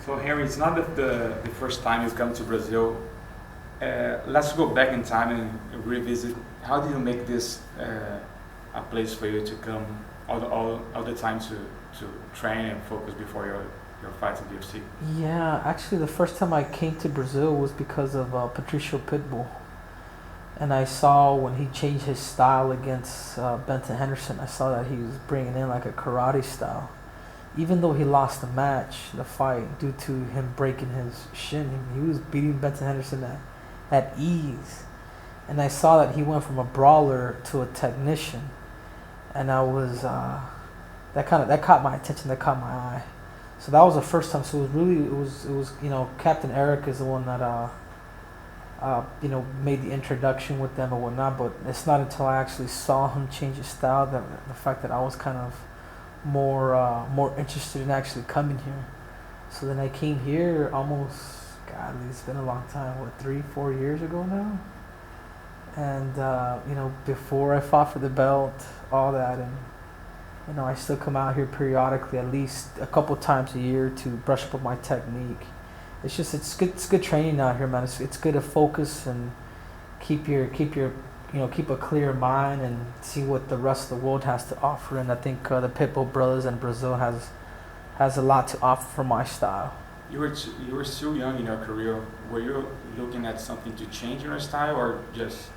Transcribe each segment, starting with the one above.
So Henry, it's not the first time you come to Brazil. Let's go back in time and revisit. How did you make this a place for you to come all the time to train and focus before your fights in the UFC? Yeah, actually, the first time I came to Brazil was because of Patricio Pitbull, and I saw when he changed his style against Benton Henderson. I saw that he was bringing in like a karate style. Even though he lost the fight, due to him breaking his shin, he was beating Benton Henderson at ease. And I saw that he went from a brawler to a technician, and I was that caught my attention, that caught my eye. So that was the first time. So it was Captain Eric is the one that made the introduction with them and whatnot. But it's not until I actually saw him change his style that the fact that I was kind of more interested in actually coming here. So then I came here almost, it's been a long time, 3-4 years ago now. And before I fought for the belt, all that, and I still come out here periodically, at least a couple times a year, to brush up on my technique. It's good training out here, man. It's good to focus and keep a clear mind and see what the rest of the world has to offer. And I think the Pitbull brothers in Brazil has a lot to offer for my style. You were still young in your career. Were you looking at something to change in your style, or just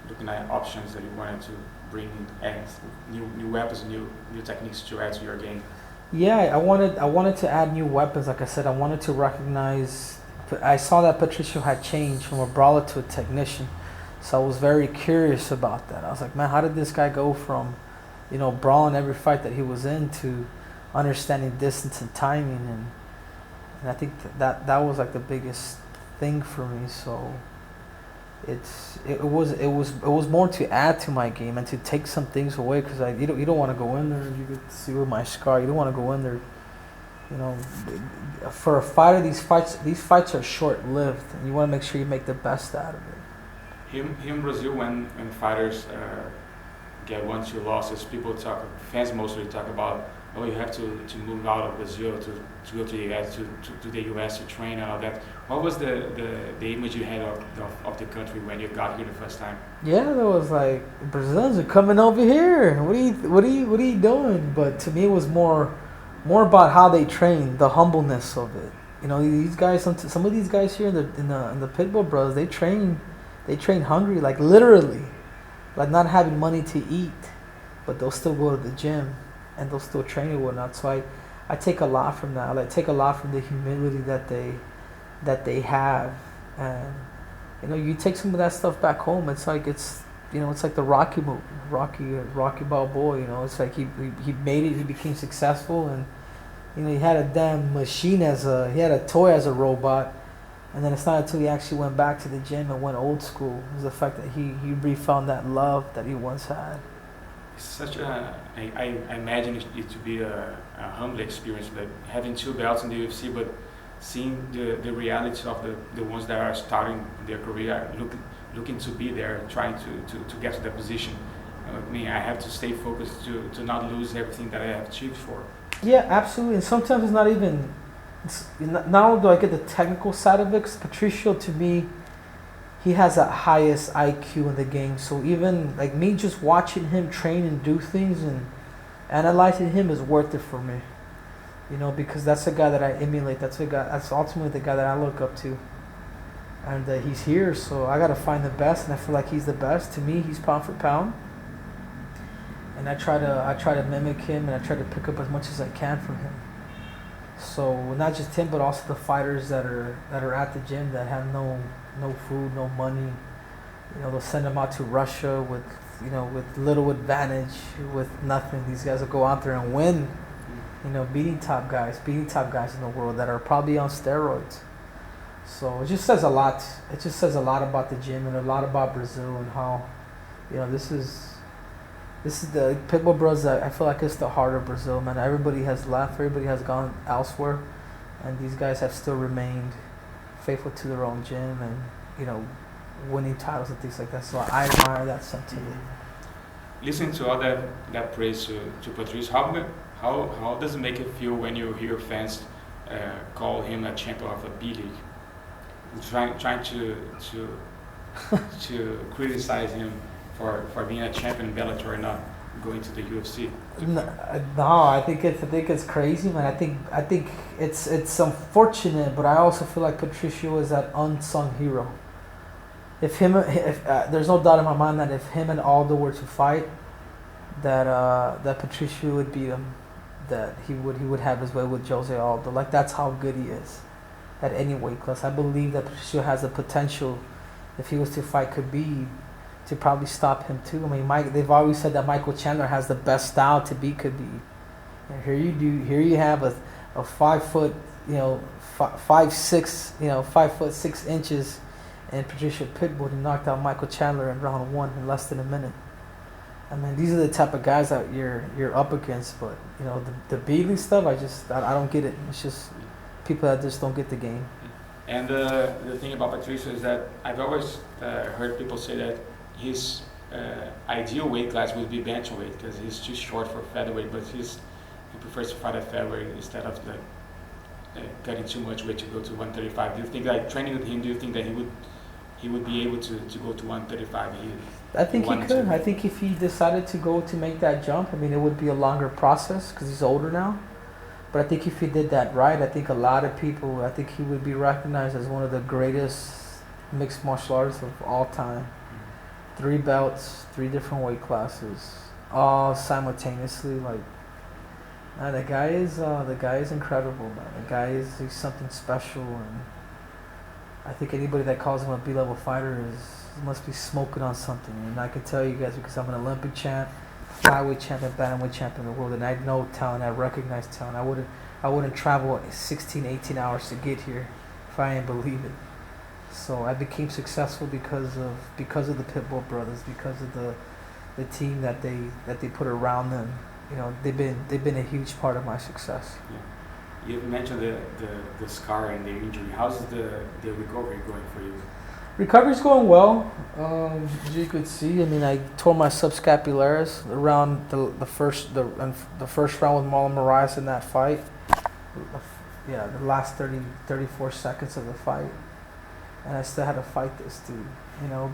looking at options that you wanted to bring new weapons, new techniques to add to your game? Yeah, I wanted to add new weapons. Like I said, I wanted to recognize. I saw that Patricio had changed from a brawler to a technician. So I was very curious about that. I was like, man, how did this guy go from, brawling every fight that he was in to understanding distance and timing? And I think that was like the biggest thing for me. So it was more to add to my game and to take some things away, because you don't want to go in there. You could see with my scar. You don't want to go in there. For a fighter, these fights are short lived, and you want to make sure you make the best out of it. Here in Brazil, when fighters get 1-2 losses, fans mostly talk about, you have to move out of Brazil to go to the US to train and all that. What was the image you had of the country when you got here the first time? Yeah, there was like, Brazilians are coming over here. What are you doing? But to me, it was more about how they train, the humbleness of it. These guys, some of these guys here in the Pitbull brothers, they train hungry, like literally, like not having money to eat, but they'll still go to the gym and they'll still train and whatnot. So I take a lot from that. I take a lot from the humility that they have, and you take some of that stuff back home. It's like it's like the Rocky movie, Rocky Balboa. It's like he made it. He became successful, and he had a damn machine he had a toy as a robot. And then it's not until he actually went back to the gym and went old school. It was the fact that he refound that love that he once had. It's I imagine it to be a humble experience, like having 2 belts in the UFC, but seeing the reality of the ones that are starting their career, looking to be there, trying to get to that position. I have to stay focused to not lose everything that I have achieved for. Yeah, absolutely. And sometimes it's not even... Not only do I get the technical side of it, because Patricio, to me, he has the highest IQ in the game. So even like me just watching him train and do things and analyzing him is worth it for me. Because that's the guy that I emulate. That's ultimately the guy that I look up to. And he's here, so I gotta find the best, and I feel like he's the best. To me, he's pound for pound. And I try to mimic him, and I try to pick up as much as I can from him. So not just him, but also the fighters that are at the gym that have no food, no money. They'll send them out to Russia with little advantage, with nothing. These guys will go out there and win. Beating top guys in the world that are probably on steroids. So it just says a lot. It just says a lot about the gym and a lot about Brazil and how, this is the Pitbull Bros. I feel like it's the heart of Brazil, man. Everybody has left. Everybody has gone elsewhere, and these guys have still remained faithful to their own gym and winning titles and things like that. So I admire that sentiment. Listening to all that praise to Patricio, how does it make you feel when you hear fans call call him a champion of a B League. Trying to criticize him for being a champion in Bellator and not going to the UFC. No, I think it's crazy, man. I think it's unfortunate, but I also feel like Patricio is that unsung hero. If there's no doubt in my mind that if him and Aldo were to fight, that Patricio would beat him, that he would have his way with Jose Aldo. Like, that's how good he is at any weight class. I believe that Patricio has the potential, if he was to fight Khabib, to probably stop him too. I mean, they've always said that Michael Chandler has the best style to beat Khabib. And here you have a 5 foot, 5 foot 6 inches, and Patricio Pitbull, who knocked out Michael Chandler in round 1 in less than a minute. I mean, these are the type of guys that you're up against. But the beating stuff, I don't get it. It's just people that just don't get the game. And the thing about Patricio is that I've always heard people say that his ideal weight class would be bantamweight because he's too short for featherweight, but he prefers to fight at featherweight instead of cutting too much weight to go to 135. Do you think, like, training with him, do you think that he would be able to go to 135? I think he could. I think if he decided to make that jump, I mean, it would be a longer process because he's older now. But I think if he did that right, I think a lot of people, I think he would be recognized as one of the greatest mixed martial artists of all time. 3 belts, 3 different weight classes, all simultaneously. Like, man, the guy is incredible, man. He's something special, and I think anybody that calls him a B-level fighter must be smoking on something. And I can tell you guys, because I'm an Olympic champ, flyweight champion, bantamweight champion in the world, and I know talent, I recognize talent. I wouldn't travel 16, 18 hours to get here if I didn't believe it. So I became successful because of the Pitbull brothers, because of the team that they put around them. They've been a huge part of my success. Yeah. You mentioned the scar and the injury. How's the recovery going for you? Recovery's going well. As you could see, I mean, I tore my subscapularis around the first round with Marlon Moraes in that fight. The last 34 seconds of the fight, and I still had to fight this dude.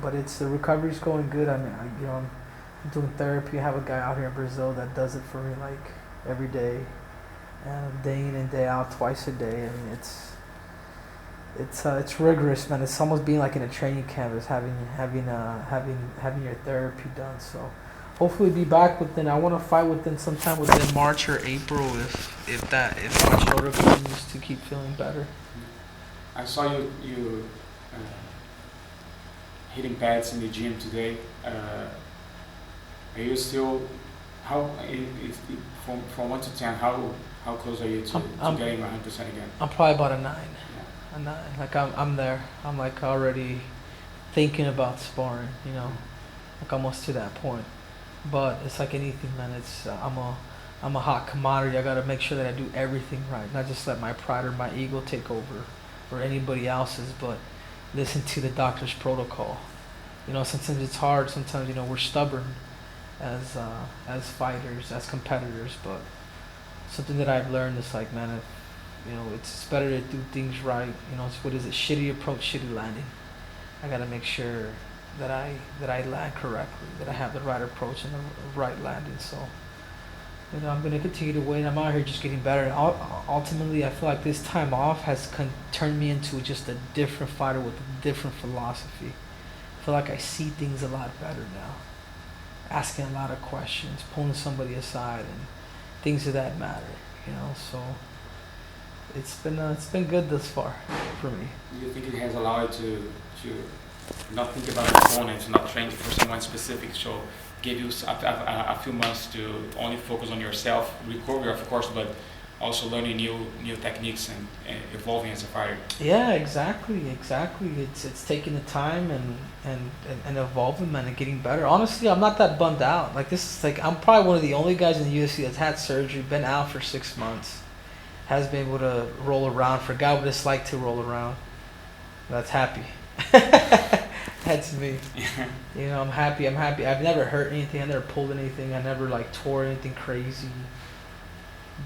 But the recovery's going good. I mean, I'm doing therapy. I have a guy out here in Brazil that does it for me like every day, and day in and day out, twice a day. I mean, it's rigorous, man. It's almost being like in a training camp, is having your therapy done. So hopefully be back within. I want to fight sometime within March or April if my shoulder continues to keep feeling better. I saw you hitting pads in the gym today. Are you still from 1 to 10? How close are you to getting 100% again? I'm probably about a 9. Yeah. A 9. Like I'm there. I'm like already thinking about sparring. Like almost to that point. But it's like anything, man. I'm a hot commodity. I gotta make sure that I do everything right, not just let my pride or my ego take over, or anybody else's, but listen to the doctor's protocol. Sometimes it's hard. Sometimes we're stubborn as fighters, as competitors. But something that I've learned is like, man, it's better to do things right. What is it? Shitty approach, shitty landing. I gotta make sure that I land correctly, that I have the right approach and the right landing. So, I'm gonna continue to wait. I'm out here just getting better. And ultimately, I feel like this time off has turned me into just a different fighter with a different philosophy. I feel like I see things a lot better now. Asking a lot of questions, pulling somebody aside, and things of that matter. So it's been good thus far for me. Do you think it has allowed you to not think about the opponents, not train for someone specific, so give you a few months to only focus on yourself, recovery of course, but also learning new techniques and evolving as a fighter? Yeah, exactly. It's taking the time and evolving, man, and getting better. Honestly, I'm not that bummed out. Like, this is like, I'm probably one of the only guys in the UFC that's had surgery, been out for 6 months, has been able to roll around, forgot what it's like to roll around. That's happy. That's me. I'm happy. I've never hurt anything. I never pulled anything. I never tore anything crazy.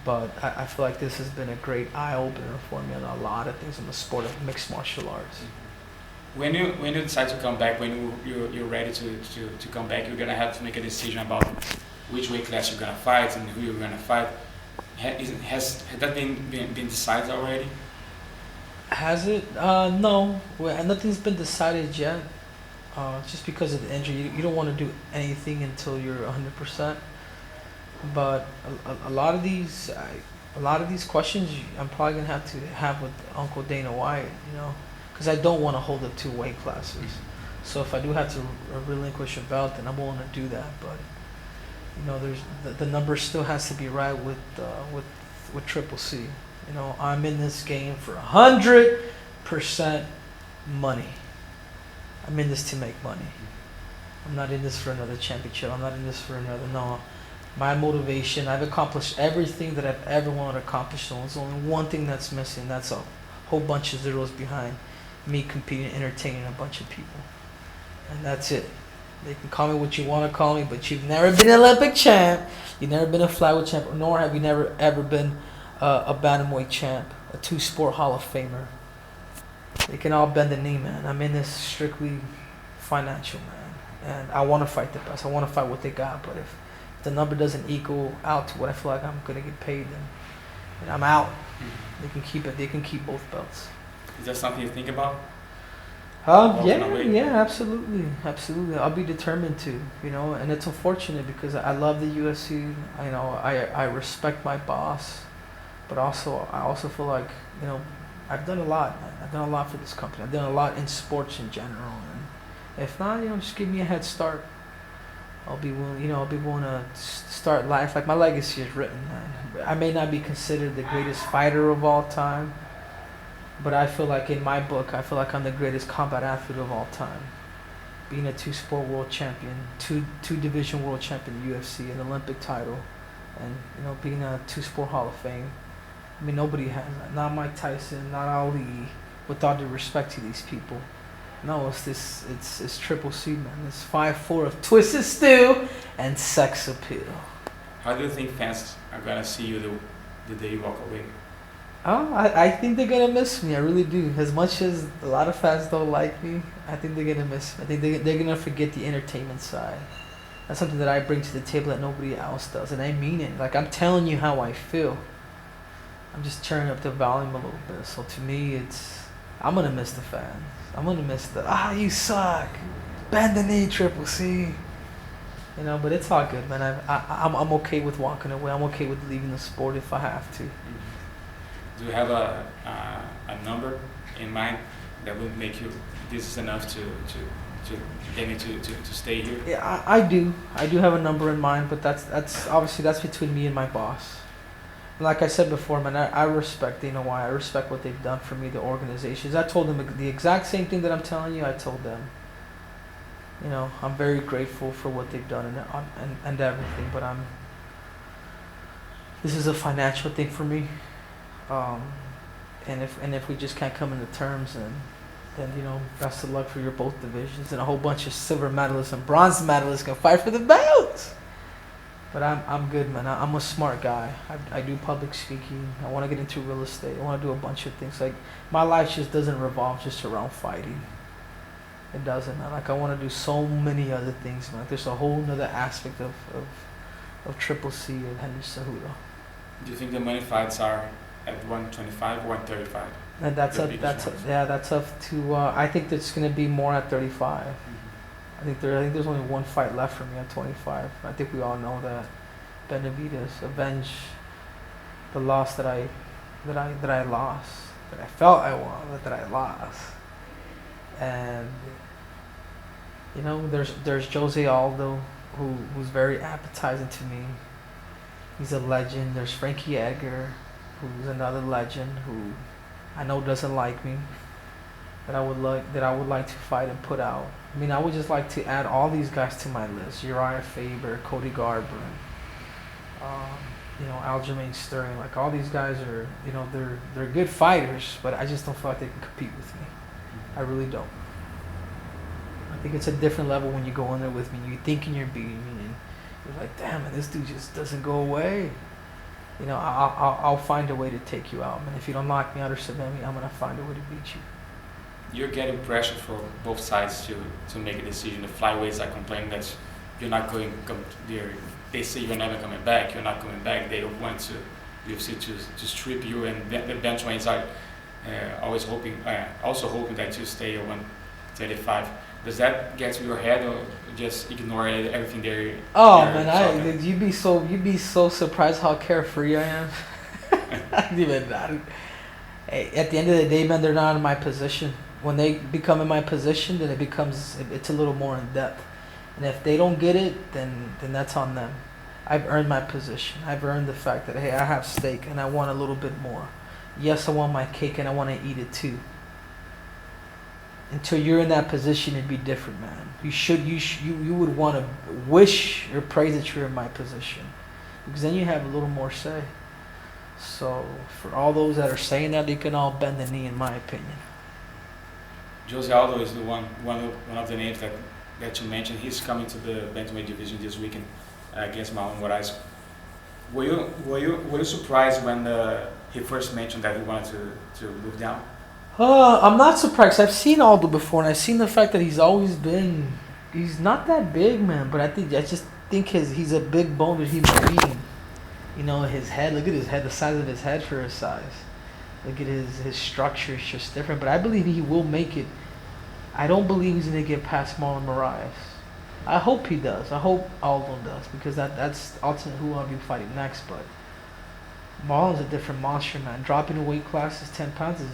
But I feel like this has been a great eye opener for me on a lot of things in the sport of mixed martial arts. When you decide to come back, when you're ready to come back, you're gonna have to make a decision about which weight class you're gonna fight and who you're gonna fight. Has that been decided already? Has it? No. Well, nothing's been decided yet. Just because of the injury, you don't want to do anything until you're 100%. But a lot of these questions I'm probably gonna have to have with Uncle Dana White, because I don't want to hold up 2 weight classes. So if I do have to relinquish a belt, then I'm willing to do that. But there's the number still has to be right with Triple C. I'm in this game for 100% money. I'm in this to make money. I'm not in this for another championship. I'm not in this for another. No. My motivation, I've accomplished everything that I've ever wanted to accomplish. So there's only one thing that's missing. That's a whole bunch of zeros behind me competing, entertaining a bunch of people. And that's it. They can call me what you want to call me, but you've never been an Olympic champ. You've never been a flyweight champ, nor have you never ever been a bantamweight champ, a 2-sport Hall of Famer. They can all bend the knee, man. I'm in this strictly financial, man. And I want to fight the best. I want to fight what they got, but if the number doesn't equal out to what I feel like I'm going to get paid, then I'm out. They can keep it. They can keep both belts. Is that something you think about? Yeah, absolutely. I'll be determined to, and it's unfortunate because I love the UFC. I respect my boss, but I also feel like, I've done a lot. I've done a lot for this company. I've done a lot in sports in general, and if not, just give me a head start. I'll be willing to start life. Like, my legacy is written, man. I may not be considered the greatest fighter of all time, but I feel like in my book, I'm the greatest combat athlete of all time. Being a 2-sport world champion, two division world champion in the UFC, an Olympic title, and being a 2-sport Hall of Fame. I mean, nobody has that. Not Mike Tyson, not Ali. With all due respect to these people, no, it's Triple C, man. It's 5'4" of twisted steel and sex appeal. How do you think fans are gonna see you the day you walk away? Oh, I think they're gonna miss me. I really do. As much as a lot of fans don't like me, I think they're gonna miss me. I think they're gonna forget the entertainment side. That's something that I bring to the table that nobody else does, and I mean it. Like, I'm telling you how I feel. I'm just turning up the volume a little bit. So to me, I'm gonna miss the fans. I'm gonna miss you suck, bend the knee, Triple C. But it's all good, man. I'm okay with walking away. I'm okay with leaving the sport if I have to. Do you have a number in mind that would make you, this is enough to get me to stay here? Yeah, I do. I do have a number in mind, but that's obviously that's between me and my boss. Like I said before, man, I respect Dana White. I respect what they've done for me, the organizations. I told them the exact same thing that I'm telling you. I told them. I'm very grateful for what they've done and everything. But this is a financial thing for me. And if we just can't come into terms, then best of luck for your both divisions, and a whole bunch of silver medalists and bronze medalists can fight for the belts. But I'm good, man. I'm a smart guy. I do public speaking. I want to get into real estate. I want to do a bunch of things. Like, my life just doesn't revolve just around fighting. It doesn't, man. Like, I want to do so many other things, man. There's a whole nother aspect of Triple C and Henry Cejudo. Do you think the money fights are at 125 or 135? And that's up to. I think that's going to be more at 35. I think there's only one fight left for me at 25. I think we all know that. Benavidez, avenge the loss that I lost, that I felt I won, that I lost. And there's Jose Aldo, who's very appetizing to me. He's a legend. There's Frankie Edgar, who's another legend who I know doesn't like me, that I would like to fight and put out. I mean, I would just like to add all these guys to my list: Uriah Faber, Cody Garbrandt, Aljamain Sterling. Like, all these guys are, they're good fighters, but I just don't feel like they can compete with me. I really don't. I think it's a different level when you go in there with me. You're thinking you're beating me, and you're like, damn, man, this dude just doesn't go away. you know, I'll find a way to take you out, man. If you don't knock me out or submit me, I'm gonna find a way to beat you. You're getting pressure from both sides to make a decision. The flyweights are complaining that you're not going come there. They say you're never coming back. You're not coming back. They don't want to UFC to strip you, and the benchweights are always also hoping that you stay at 135. Does that get to your head, or just ignore everything there? Oh man, you'd be so surprised how carefree I am. Even that. Hey, at the end of the day, man, they're not in my position. When they become in my position, then it's a little more in depth. And if they don't get it, then that's on them. I've earned my position. I've earned the fact that, hey, I have steak and I want a little bit more. Yes, I want my cake and I want to eat it too. Until you're in that position, it'd be different, man. You would want to wish or pray that you're in my position, because then you have a little more say. So for all those that are saying that, they can all bend the knee, in my opinion. Jose Aldo is the one of the names that you mentioned. He's coming to the bantamweight division this weekend against Marlon Moraes. Were you surprised when he first mentioned that he wanted to move down? I'm not surprised. I've seen Aldo before, and I've seen the fact that he's not that big, man. But I just think he's a big bone that he's beating. You know, his head. Look at his head. The size of his head for his size. Look at his structure. It's just different. But I believe he will make it. I don't believe he's gonna get past Marlon Moraes. I hope he does. I hope Aldo does, because that's ultimately who I'll be fighting next. But Marlon's a different monster, man. Dropping a weight class is 10 pounds is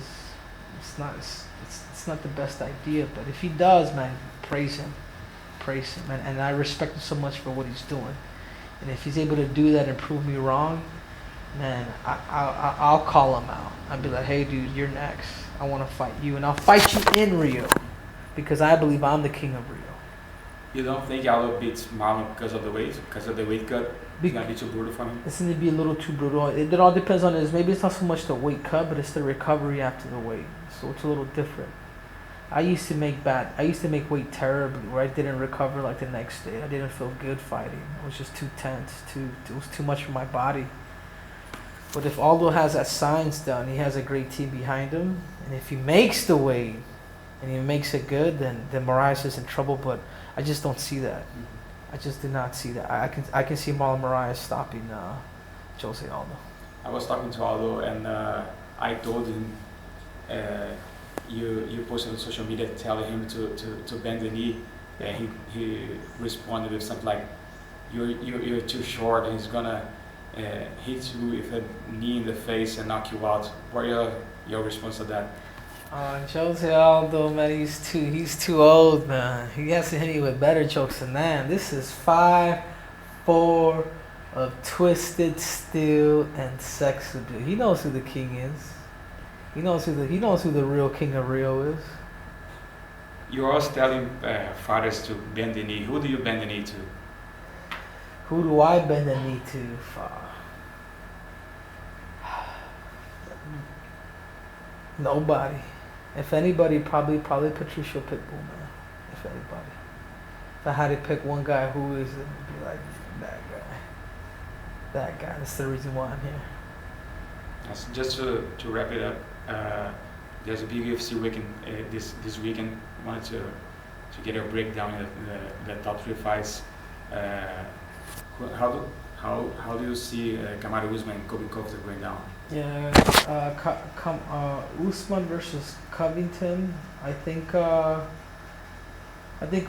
it's not the best idea. But if he does, man, praise him, and I respect him so much for what he's doing. And if he's able to do that and prove me wrong, man, I'll call him out. I'll be like, hey, dude, you're next. I want to fight you, and I'll fight you in Rio, because I believe I'm the king of Rio. You don't think Aldo beats Marlon because of the weight cut? It's gonna be too brutal for him. It's gonna be a little too brutal. It all depends on maybe it's not so much the weight cut, but it's the recovery after the weight. So it's a little different. I used to make weight terribly, where I didn't recover like the next day. I didn't feel good fighting. It was just too tense. It was too much for my body. But if Aldo has that science down, he has a great team behind him, and if he makes the weight and he makes it good, then Moraes is in trouble. But I just don't see that. I just do not see that. I can see Marlon Moraes stopping Jose Aldo. I was talking to Aldo, and I told him you posted on social media telling him to bend the knee, and he responded with something like, "You're too short, and he's gonna hit you with a knee in the face and knock you out." What are your response to that? Jose Aldo, man, he's too old, man. He has to hit me with better jokes than that. This is 5'4" of twisted steel and Cejudo. He knows who the king is. He knows who the real king of Rio is. You're always telling fighters to bend the knee. Who do you bend the knee to? Who do I bend the knee to? Nobody. If anybody, probably Patricio Pitbull, man. If anybody. If I had to pick one guy, who is it? It'd be like that guy. That guy. That's the reason why I'm here. Just to wrap it up, there's a big UFC weekend this weekend. I wanted to get a breakdown of the top 3 fights. How do you see Kamaru Usman and Colby Covington going down? Yeah, Usman versus Covington. I think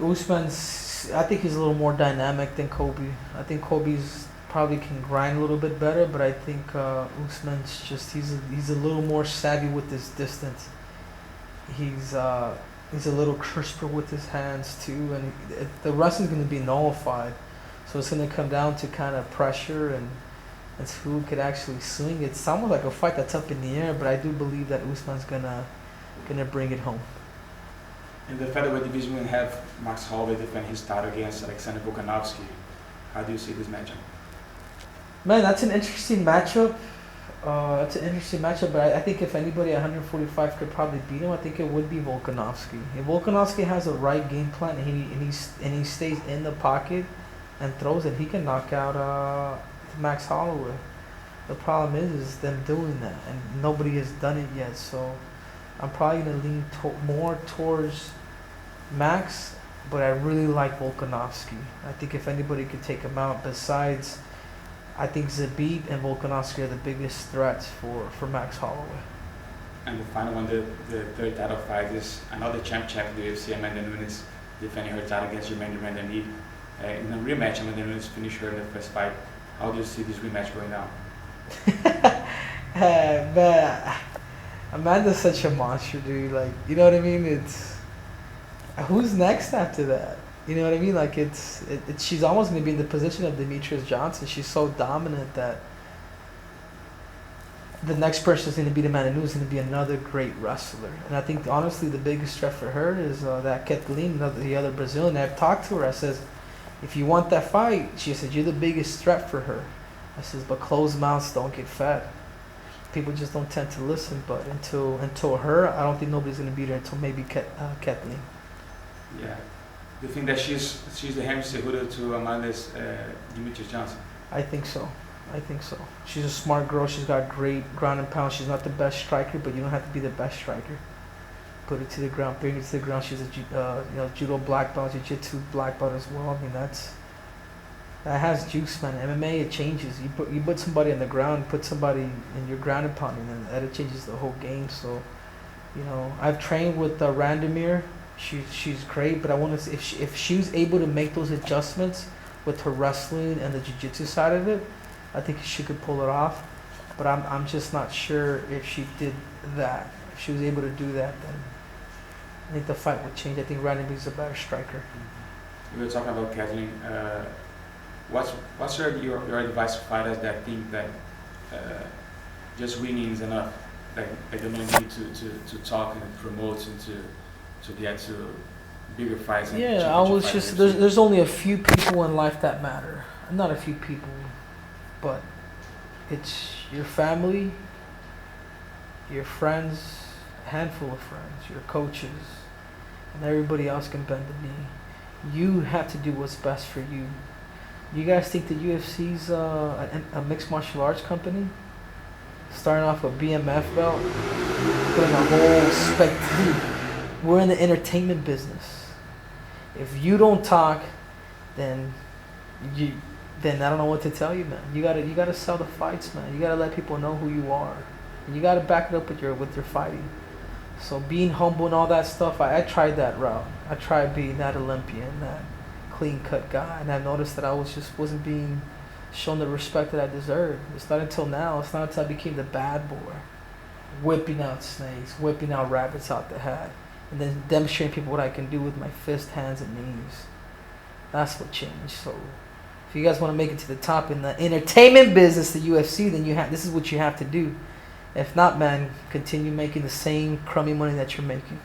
Usman's. I think he's a little more dynamic than Colby. I think Colby's probably can grind a little bit better, but I think Usman's just he's a little more savvy with his distance. He's a little crisper with his hands too, and the wrestling's going to be nullified. So it's going to come down to kind of pressure and who could actually swing. It's almost like a fight that's up in the air, but I do believe that Usman's gonna bring it home. In the featherweight division, we have Max Holloway defend his title against Alexander Volkanovski. How do you see this matchup? Man, that's an interesting matchup. But I think if anybody at 145 could probably beat him, I think it would be Volkanovski. If Volkanovski has the right game plan and he stays in the pocket and throws it, he can knock out Max Holloway. The problem is them doing that, and nobody has done it yet. So I'm probably gonna lean more towards Max, but I really like Volkanovski. I think if anybody could take him out, besides, I think Zabit and Volkanovski are the biggest threats for Max Holloway. And the final one, the third title fight is another champ of the UFC, Amanda Nunes, defending her title against Jermaine Durand-Mead. In a rematch, Amanda Nunes finished her in the first fight. How do you see this rematch going down? Man, Amanda's such a monster, dude. Like, you know what I mean? It's who's next after that? You know what I mean? Like, she's almost gonna be in the position of Demetrius Johnson. She's so dominant that the next person is gonna be Amanda Nunes, is gonna be another great wrestler. And I think honestly, the biggest threat for her is that Kathleen, the other Brazilian. I've talked to her. I says, if you want that fight, she said, you're the biggest threat for her. I says, but closed mouths don't get fed. People just don't tend to listen. But until her, I don't think nobody's gonna beat her until maybe Kathleen. Yeah. Do you think that she's the Henry Cejudo to Amanda's Demetrius Johnson? I think so. She's a smart girl. She's got great ground and pound. She's not the best striker, but you don't have to be the best striker. Put it to the ground, bring it to the ground. She's a judo black belt, jiu-jitsu black belt as well. I mean, that has juice, man. MMA, it changes. You put somebody on the ground, put somebody in your ground and pound, and then it changes the whole game. So, I've trained with Randomir. She's great, but I want to see if she was able to make those adjustments with her wrestling and the jiu-jitsu side of it, I think she could pull it off. But I'm just not sure if she did that. If she was able to do that, then I think the fight would change. I think Randomir's a better striker. We were talking about Kathleen. What's your advice to fighters that think that just winning is enough? Like they don't need to talk and promote and to get to bigger fights. Yeah, I was just there's only a few people in life that matter. Not a few people, but it's your family, your friends, a handful of friends, your coaches, and everybody else can bend the knee. You have to do what's best for you. You guys think the UFC's a mixed martial arts company? Starting off a BMF belt, putting a whole spectacle. We're in the entertainment business. If you don't talk, then I don't know what to tell you, man. You gotta sell the fights, man. You gotta let people know who you are. You gotta back it up with your fighting. So being humble and all that stuff, I tried that route. I tried being that Olympian, that clean cut guy, and I noticed that I wasn't being shown the respect that I deserved. It's not until now. It's not until I became the bad boy, whipping out snakes, whipping out rabbits out the hat, and then demonstrating people what I can do with my fist, hands, and knees. That's what changed. So if you guys want to make it to the top in the entertainment business, the UFC, then this is what you have to do. If not, man, continue making the same crummy money that you're making.